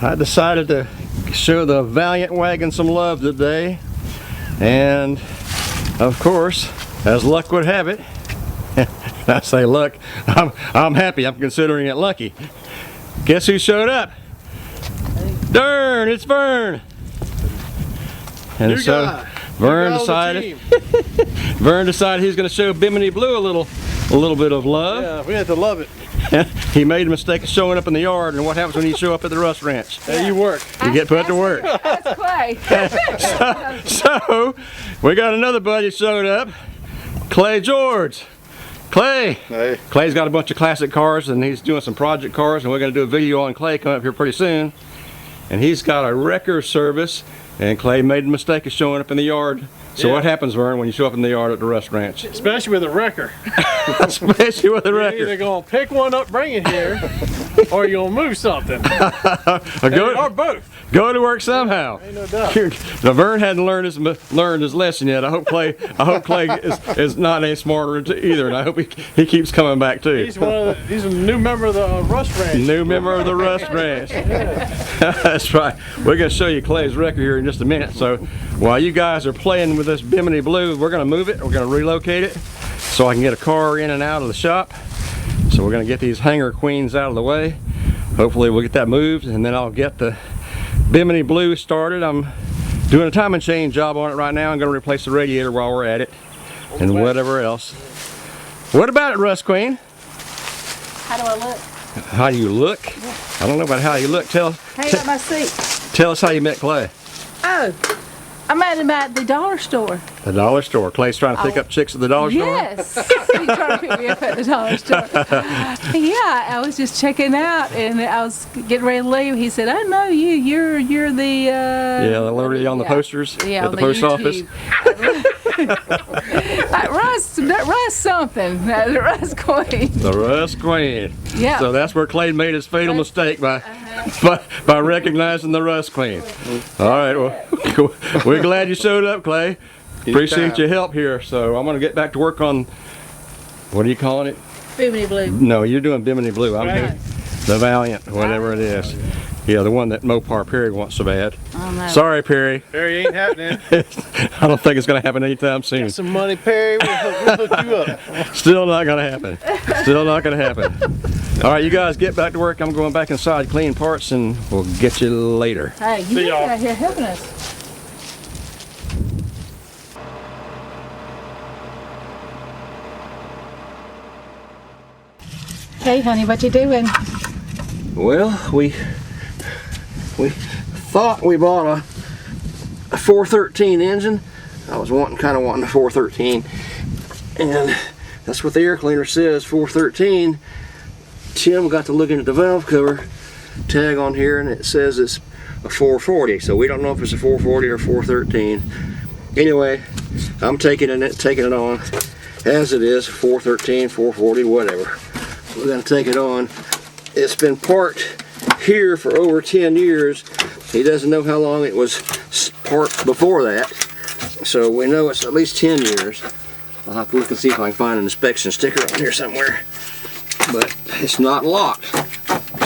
I decided to show the Valiant wagon some love today, and of course, as luck would have it, I say luck, I'm happy, I'm considering it lucky. Guess who showed up? Darn, it's Vern. And so Vern decided Vern decided he's going to show Bimini Blue a little bit of love. Yeah, we had to love it. He made a mistake of showing up in the yard, and what happens when you show up at the Rust Ranch? Hey, you work. You get put to work. That's Clay. So we got another buddy showed up, Clay George. Clay. Hey. Clay's got a bunch of classic cars, and he's doing some project cars, and we're going to do a video on Clay coming up here pretty soon. And he's got a wrecker service, and Clay made a mistake of showing up in the yard. So what happens, Vern, when you show up in the yard at the Rust Ranch? Especially with a wrecker. Especially with a wrecker. You're either going to pick one up, bring it here, or you're going to move something. Or both. Go to work somehow. Ain't no doubt. Now, Vern hadn't learned his lesson yet. I hope Clay is not any smarter either, and I hope he keeps coming back too. He's a new member of the Rust Ranch. New member of the Rust Ranch. That's right. We're going to show you Clay's wrecker here in just a minute. So while you guys are playing with this Bimini Blue, we're going to move it. We're going to relocate it so I can get a car in and out of the shop. So we're going to get these hanger queens out of the way. Hopefully we'll get that moved, and then I'll get the Bimini Blue started. I'm doing a time and chain job on it right now. I'm going to replace the radiator while we're at it, and whatever else. What about it, Rust Queen? How do I look? How you look? Yeah. I don't know about how you look. Tell my seat. Tell us how you met Clay. Oh, I met him at the dollar store. The dollar store. Clay's trying to pick up chicks at the dollar store? Yes. He's trying to pick me up at the dollar store. Yeah, I was just checking out, and I was getting ready to leave. He said, "I know you. You're the yeah, the lady on the posters at the post office." Rust something. The Rust Queen. The Rust Queen. Yeah. So that's where Clay made his fatal mistake by recognizing the Rust Queen. All right. Well, we're glad you showed up, Clay. Appreciate your help here. So I'm going to get back to work on, what are you calling it? Bimini Blue. No, you're doing Bimini Blue. I'm doing the Valiant, whatever it is. Yeah, the one that Mopar Perry wants so bad. Oh, no. Sorry, Perry. Perry ain't happening. I don't think it's going to happen anytime soon. Get some money, Perry. We'll hook you up. Still not going to happen. Still not going to happen. All right, you guys get back to work. I'm going back inside, clean parts, and we'll get you later. Hey, you been out here helping us. Hey, honey, what you doing? Well, we thought we bought a 413 engine. I was kind of wanting a 413, and that's what the air cleaner says, 413. Tim got to look into the valve cover tag on here, and it says it's a 440. So we don't know if it's a 440 or 413. Anyway, I'm taking it on as it is, 413, 440, whatever. We're gonna take it on. It's been parked here for over 10 years. He doesn't know how long it was parked before that, so we know it's at least 10 years. I'll have to look and see if I can find an inspection sticker on here somewhere, but it's not locked.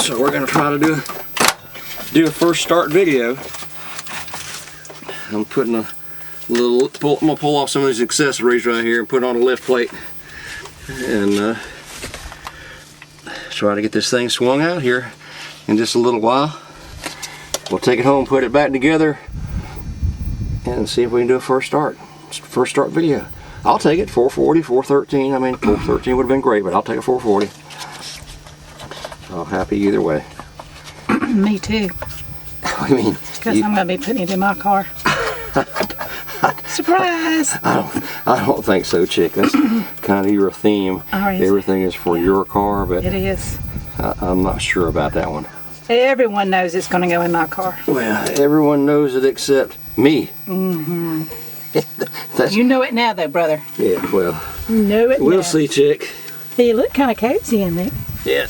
So we're gonna try to do a first start video. I'm putting I'm gonna pull off some of these accessories right here and put on a lift plate, and try to get this thing swung out here in just a little while. We'll take it home, put it back together, and see if we can do a first start video. I'll take it, 440, 413. I mean, 413 would have been great, but I'll take a 440. I'm happy either way. Me too. I mean, because I'm going to be putting it in my car. Surprise! I don't think so, chick. That's kind of your theme. Everything is for your car, but it is. I'm not sure about that one. Everyone knows it's going to go in my car. Well, everyone knows it except me. Mm-hmm. You know it now, though, brother. Yeah, well, you know it we'll now. see, chick. You look kind of cozy in there. Yeah,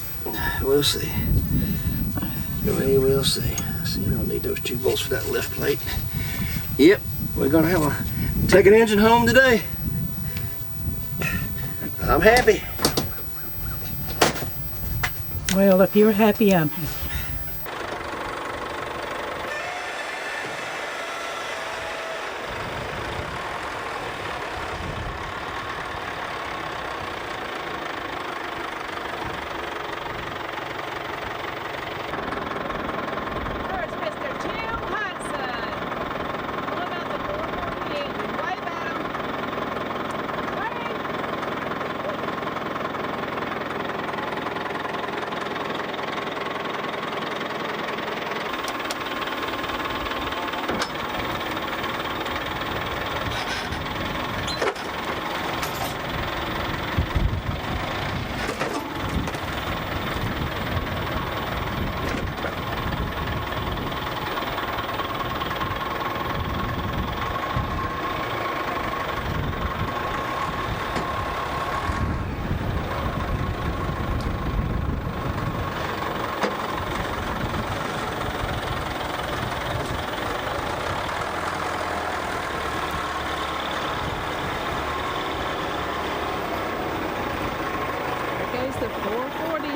we'll see. We will see. See, I don't need those 2 bolts for that lift plate. Yep, we're gonna take an engine home today. I'm happy. Well, if you're happy, I'm happy. a 440.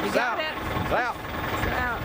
You got it. It's out. It's out.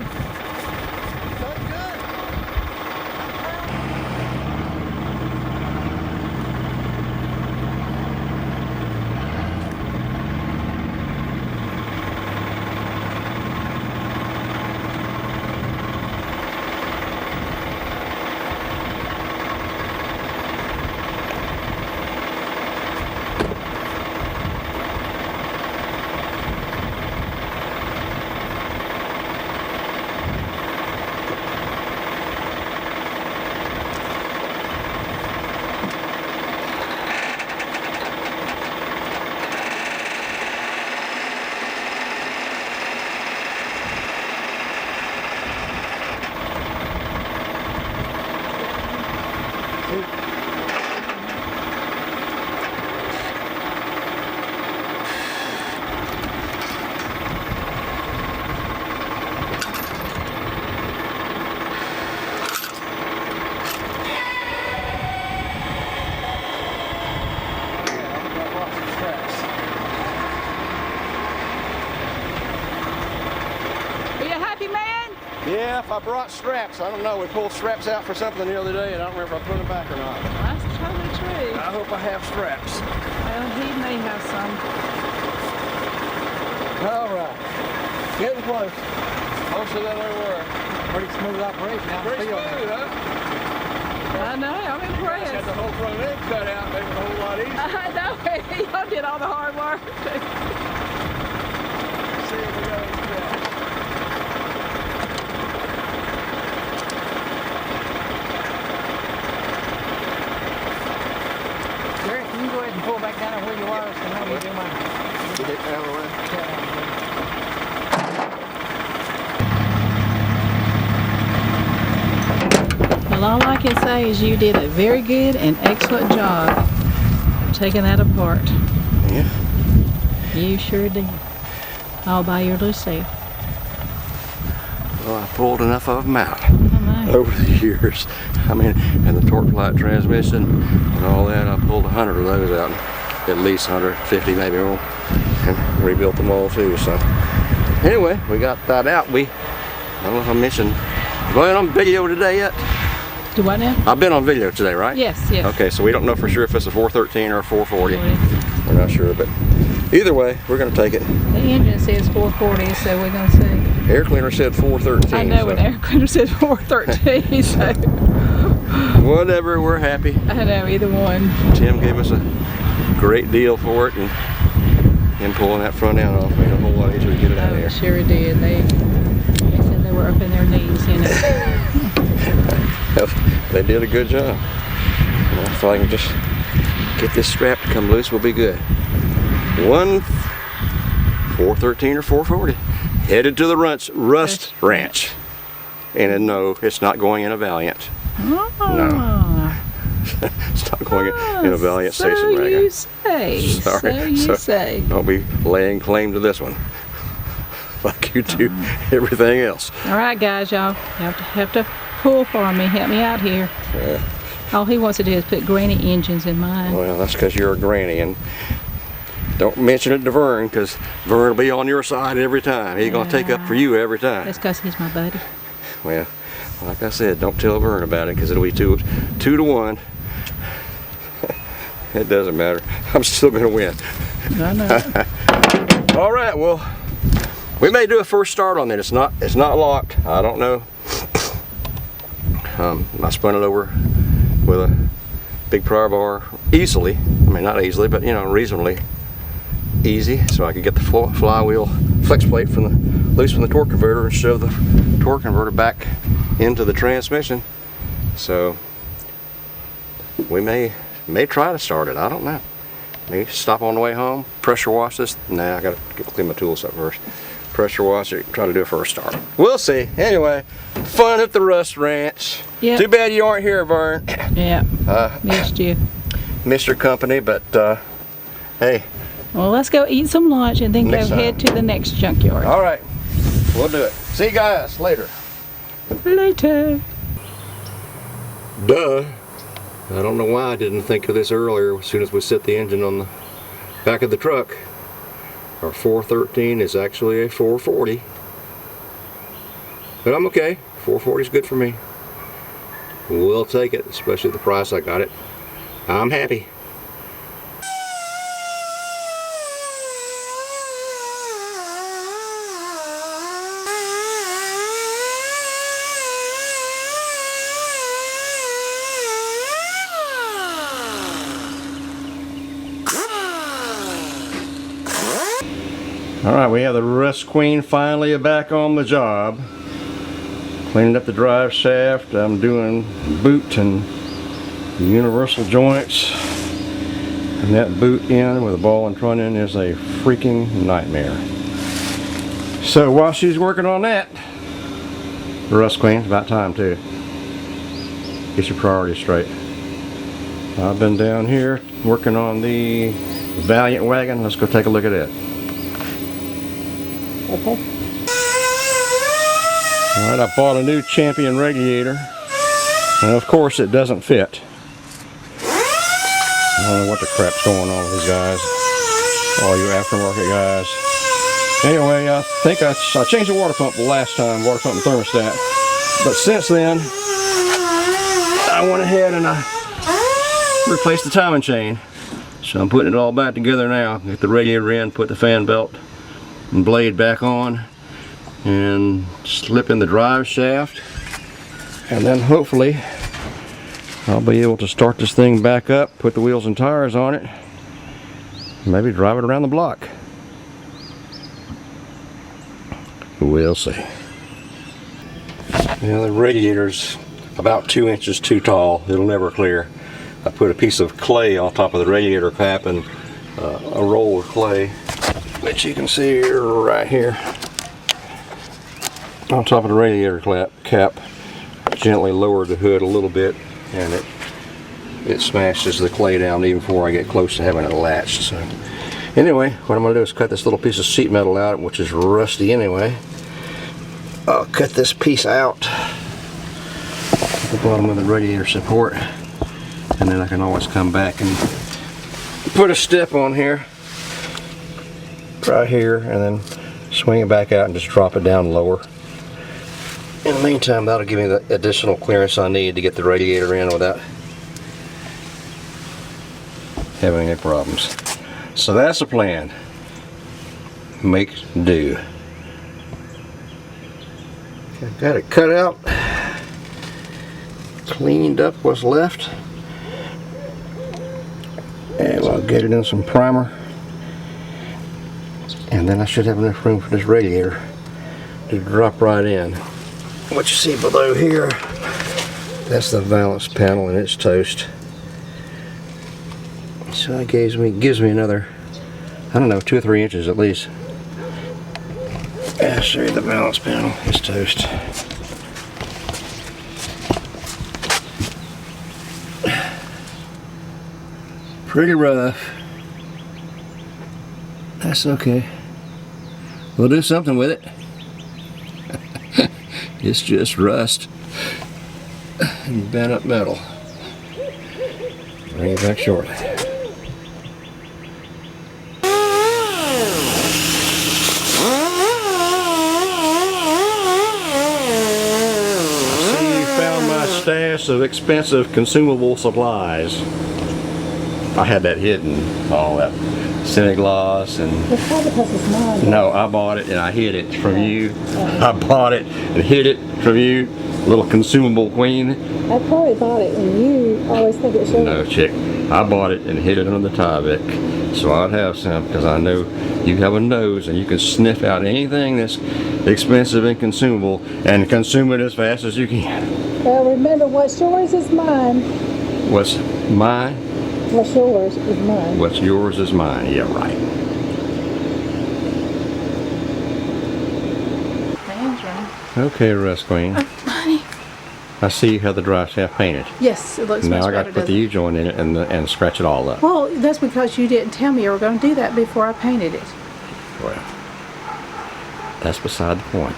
Are you a happy man? Yeah, if I brought straps, I don't know. We pulled straps out for something the other day, and I don't remember if I put them back or not. That's totally true. I hope I have straps. Well, he may have some. All right, getting close. Closer than we were. Pretty smooth operation out Pretty the field. smooth, huh? I know, I'm Got impressed. the whole front end cut out, made it a whole lot easier. I know, y'all did all the hard work. See if we got any straps. Derek, you can go ahead and pull back down where you are, so let me do mine. You hit down the way. Well, all I can say is you did a very good and excellent job of taking that apart. Yeah. You sure did. All by your little self. Well, I pulled enough of them out I know. over the years. I mean, and the torque light transmission and all that, I pulled 100 of those out, at least 150 maybe more, and rebuilt them all too. So anyway, we got that out. I don't know if I mentioned, going on video today yet? Do what now? I've been on video today, right? Yes, yes. Okay, so we don't know for sure if it's a 413 or a 440. We're not sure, but either way, we're gonna take it. The engine says 440, so we're gonna see. Air cleaner said 413. I know, so but air cleaner says 413, so whatever, we're happy. I know either one. Tim gave us a great deal for it, and him pulling that front end off made it a whole lot easier to get it out of Oh, here. it sure did. They said they were up in their knees, you know. They did a good job. If I can just get this strap to come loose, we'll be good. 413 or 440. Headed to the Rust Ranch. And no, it's not going in a Valiant. No. It's not going in a Valiant so station wagon. you say. Sorry. So you say. Don't be laying claim to this one. Like you do everything else. All right, guys, y'all have to pull for me. Help me out here. Yeah. All he wants to do is put granny engines in mine. Well, that's because you're a granny, and don't mention it to Vern, because Vern will be on your side every time. He's gonna take up for you every time. That's because he's my buddy. Well, like I said, don't tell Vern about it, because it'll be two to one. It doesn't matter. I'm still gonna win. I know. All right, well, we may do a first start on it. It's not locked. I don't know. I spun it over with a big pry bar easily. I mean, not easily, but you know, reasonably easy, so I could get the flywheel flex plate loose from the torque converter and shove the torque converter back into the transmission. So we may try to start it. I don't know. Maybe stop on the way home, pressure wash this. Nah, I gotta clean my tools up first. Pressure wash it, try to do a first start. We'll see. Anyway, fun at the Rust Ranch. Yep. Too bad you aren't here, Vern. Yeah. Missed you. Missed your company, but hey, Well, let's go eat some lunch and then Next go head to the next junkyard. All right, we'll do it. See you guys later. Later. Duh. I don't know why I didn't think of this earlier. As soon as we set the engine on the back of the truck, our 413 is actually a 440. But I'm okay. 440 is good for me. We'll take it, especially the price I got it. I'm happy. Alright, we have the Rust Queen finally back on the job. Cleaning up the drive shaft. I'm doing boot and universal joints. And that boot end with a ball and front end is a freaking nightmare. So while she's working on that, the Rust Queen, it's about time too. Get your priorities straight. I've been down here working on the Valiant wagon. Let's go take a look at it. Okay. Alright, I bought a new Champion radiator, and of course it doesn't fit. I don't know what the crap's going on with these guys, all you aftermarket guys. Anyway, I think I changed the water pump the last time, water pump and thermostat, but since then I went ahead and I replaced the timing chain. So I'm putting it all back together now. Get the radiator in, put the fan belt and blade back on, and slip in the drive shaft, and then hopefully I'll be able to start this thing back up, put the wheels and tires on it, maybe drive it around the block. We'll see. Now the radiator's about 2 inches too tall. It'll never clear. I put a piece of clay on top of the radiator cap and a roll of clay, which you can see right here on top of the radiator cap. Gently lowered the hood a little bit, and it smashes the clay down even before I get close to having it latched. So anyway, what I'm going to do is cut this little piece of sheet metal out, which is rusty anyway. I'll cut this piece out at the bottom of the radiator support, and then I can always come back and put a step on here, right here, and then swing it back out and just drop it down lower. In the meantime, that'll give me the additional clearance I need to get the radiator in without having any problems. So that's the plan. Make do. I've got it cut out, cleaned up what's left, and I'll get it in some primer, and then I should have enough room for this radiator to drop right in. What you see below here, that's the valance panel, and it's toast. So that gives me another, I don't know, 2 or 3 inches at least. I'll show you the valance panel. It's toast. Pretty rough. That's okay. We'll do something with it. It's just rust and bent up metal. Bring it back shortly. Stash of expensive consumable supplies. I had that hidden, all that Cinegloss and... It's probably because it's mine. No, I bought it and I hid it from you. I bought it and hid it from you. Little consumable queen. I probably bought it and you always think it's yours. No, chick. I bought it and hid it under the Tyvek. So I'd have some, because I know you have a nose and you can sniff out anything that's expensive and consumable and consume it as fast as you can. Well, remember, what's yours is mine. What's mine? What's yours is mine. What's yours is mine. Yeah, right. Hands running. Okay, Rust Queen. Honey, I see you have the drive shaft painted. Yes, it looks Now much I got better. to put the doesn't it? U-joint in it and scratch it all up. Well, that's because you didn't tell me you were going to do that before I painted it. Well, that's beside the point.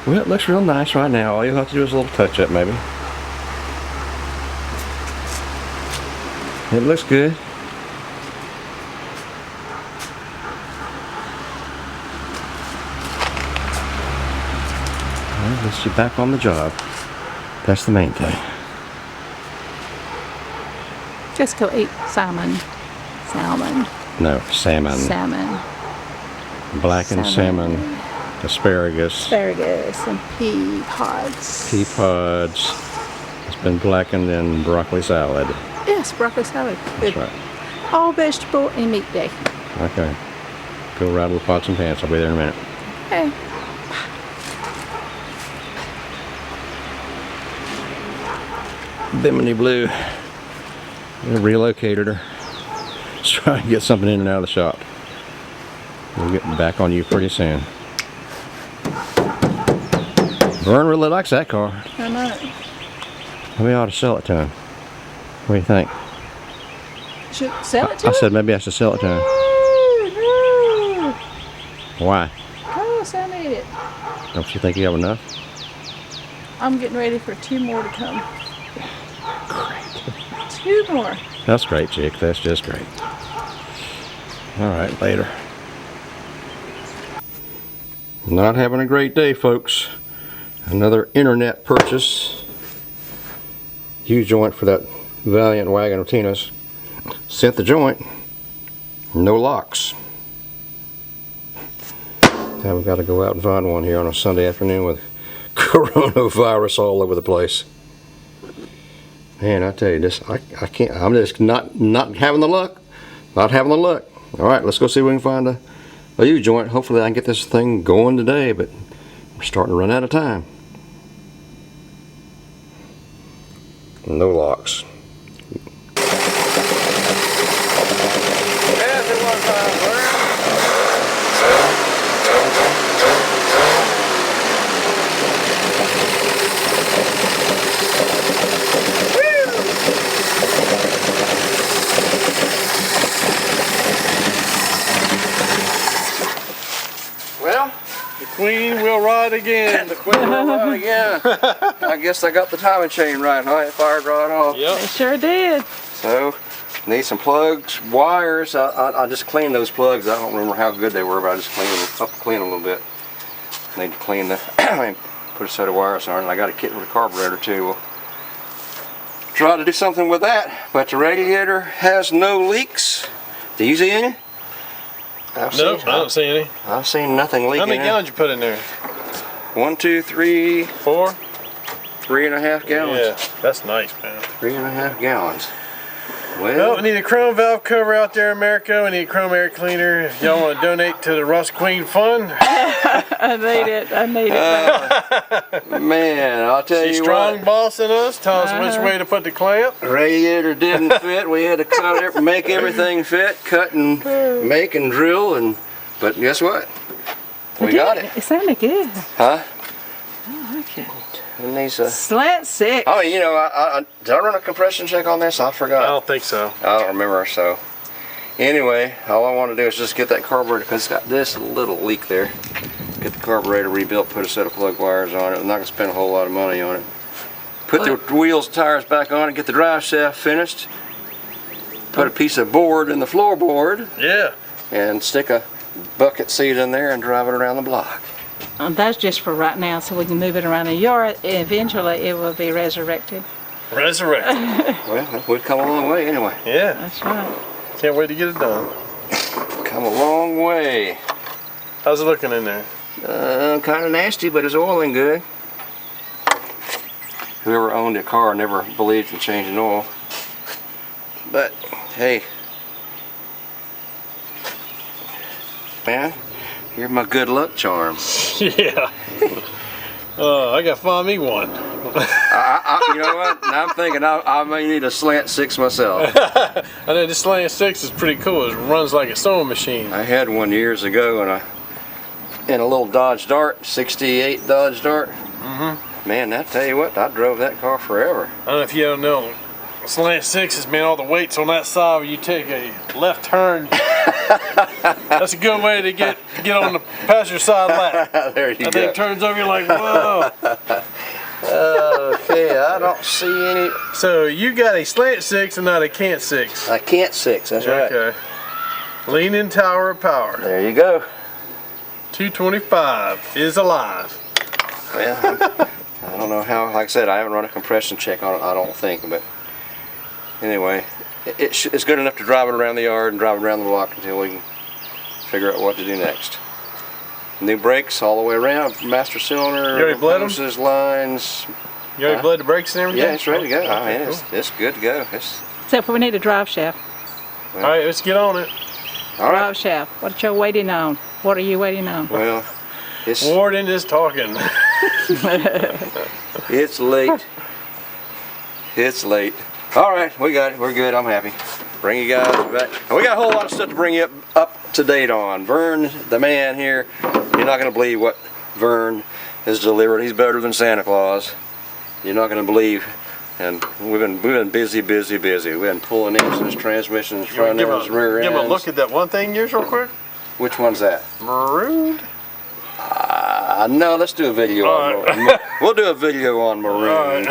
Well, it looks real nice right now. All you'll have to do is a little touch up, maybe. It looks good. Well, let's get back on the job. That's the main thing. Just go eat salmon. Salmon. No, salmon. Salmon. Blackened salmon. Asparagus. Asparagus and pea pods. Pea pods. It's been blackened in broccoli salad. Yes, broccoli salad. Good. That's right. All vegetable and meat day. Okay. Go rattle the pots and pans. I'll be there in a minute. Okay. Bimini Blue. They relocated her. Let's try and get something in and out of the shop. We'll get back on you pretty soon. Vern really likes that car. I know. Maybe I ought to sell it to him. What do you think? Should sell it to I him? said maybe I should sell it to him. No. Why? Because I need it. Don't you think you have enough? I'm getting ready for 2 more to come. Great. 2 more. That's great, chick. That's just great. All right, later. Not having a great day, folks. Another internet purchase. U-joint for that Valiant wagon of Tina's. Sent the joint. No locks. Now we've got to go out and find one here on a Sunday afternoon with coronavirus all over the place. Man, I tell you, this I can't. I'm just not having the luck. Not having the luck. All right, let's go see if we can find a U-joint. Hopefully, I can get this thing going today, but we're starting to run out of time. No locks. Well, The Queen will ride again. the queen will run again. I guess I got the timing chain right, huh? It fired right off. Yep. They sure did. So, need some plugs, wires. I just cleaned those plugs. I don't remember how good they were, but I just cleaned them a little bit. Need to clean the, put a set of wires on it. And I got a kit with a carburetor too. We'll try to do something with that, but the radiator has no leaks. Do you see any? Nope, I don't see any. I've seen nothing leaking. How many gallons you put in there? 1, 2, 3, 4? 3.5 gallons. Yeah, that's nice, man. 3.5 gallons. Well, we need a chrome valve cover out there, America. We need a chrome air cleaner. If y'all want to donate to the Rust Queen Fund, I need it. I need it. Man, I'll tell she's you strong what. bossing us. Tell us which way to put the clamp. Radiator didn't fit. We had to cut it, make everything fit, cut and make and drill, but guess what? We got it. It sounded good. Huh? I like it. It needs Slant 6. Oh, you know, did I run a compression check on this? I forgot. I don't think so. I don't remember, so. Anyway, all I want to do is just get that carburetor, because it's got this little leak there. Get the carburetor rebuilt, put a set of plug wires on it. I'm not going to spend a whole lot of money on it. Put the wheels and tires back on it, get the drive shaft finished. Put a piece of board in the floorboard. Yeah. And stick a bucket seat in there and drive it around the block. That's just for right now, so we can move it around the yard. Eventually, it will be resurrected. Resurrected. Well, we've come a long way anyway. Yeah. That's right. Can't wait to get it done. Come a long way. How's it looking in there? Kind of nasty, but it's oiling good. Whoever owned a car never believed in changing oil. But, hey. Man, you're my good luck charm. Yeah. I gotta find me one. You know what? Now I'm thinking I may need a slant 6 myself. I know this Slant 6 is pretty cool. It runs like a sewing machine. I had one years ago in a little Dodge Dart, 68 Dodge Dart. Man, I tell you what, I drove that car forever. I don't know if you don't know. Slant sixes, man, all the weight's on that side where you take a left turn. That's a good way to get on the passenger side lap. There you That go. thing turns over, you're like, whoa. Okay, I don't see any. So you got a slant six and not a cant six. I can't 6, that's right. Okay. Leaning tower of power. There you go. 225 is alive. Well, I don't know how, like I said, I haven't run a compression check on it, I don't think, but anyway, it's good enough to drive it around the yard and drive it around the block until we can figure out what to do next. New brakes all the way around, master cylinder, You already bled 'em? hoses, lines. You already bled the brakes and everything? Yeah, it's ready to go. I mean, Cool. it's good to go. It's, Except for we need a drive shaft. All right, let's get on it. all right. Drive shaft. What you waiting on? What are you waiting on? Well, it's Warden is talking. it's late. It's late. All right, we got it. We're good. I'm happy. Bring you guys back. We got a whole lot of stuff to bring you up to date on. Vern, the man here, you're not going to believe what Vern has delivered. He's better than Santa Claus. You're not going to believe. And we've been busy. We've been pulling engines, transmissions, front Give ends, rear a ends. look at that one thing yours real quick. Which one's that? Marooned. No, let's do a video All on right. maroons. We'll do a video on maroons.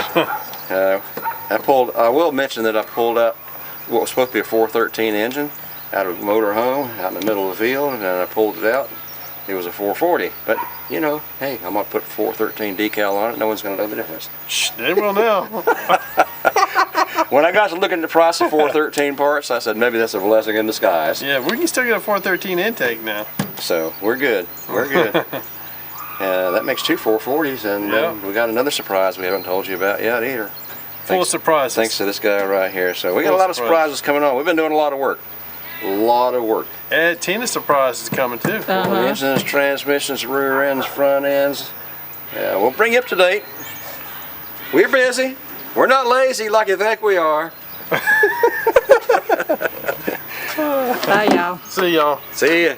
I will mention that I pulled out what was supposed to be a 413 engine out of a motor home out in the middle of the field, and I pulled it out. It was a 440, but you know, hey, I'm gonna put 413 decal on it. No one's gonna know the difference. Shh, they will now. When I got to looking at the price of 413 parts, I said maybe that's a blessing in disguise. Yeah, we can still get a 413 intake now. So we're good. We're good. That makes 2 440s, and Yeah. we got another surprise we haven't told you about yet either. Full of surprises. Thanks to this guy right here. So we got Full a lot of surprises. surprises coming on. We've been doing a lot of work. A lot of work. And Tina's surprise is coming too. Engines, transmissions, rear ends, front ends. Yeah, we'll bring you up to date. We're busy. We're not lazy like you think we are. Bye, y'all. See y'all. See ya.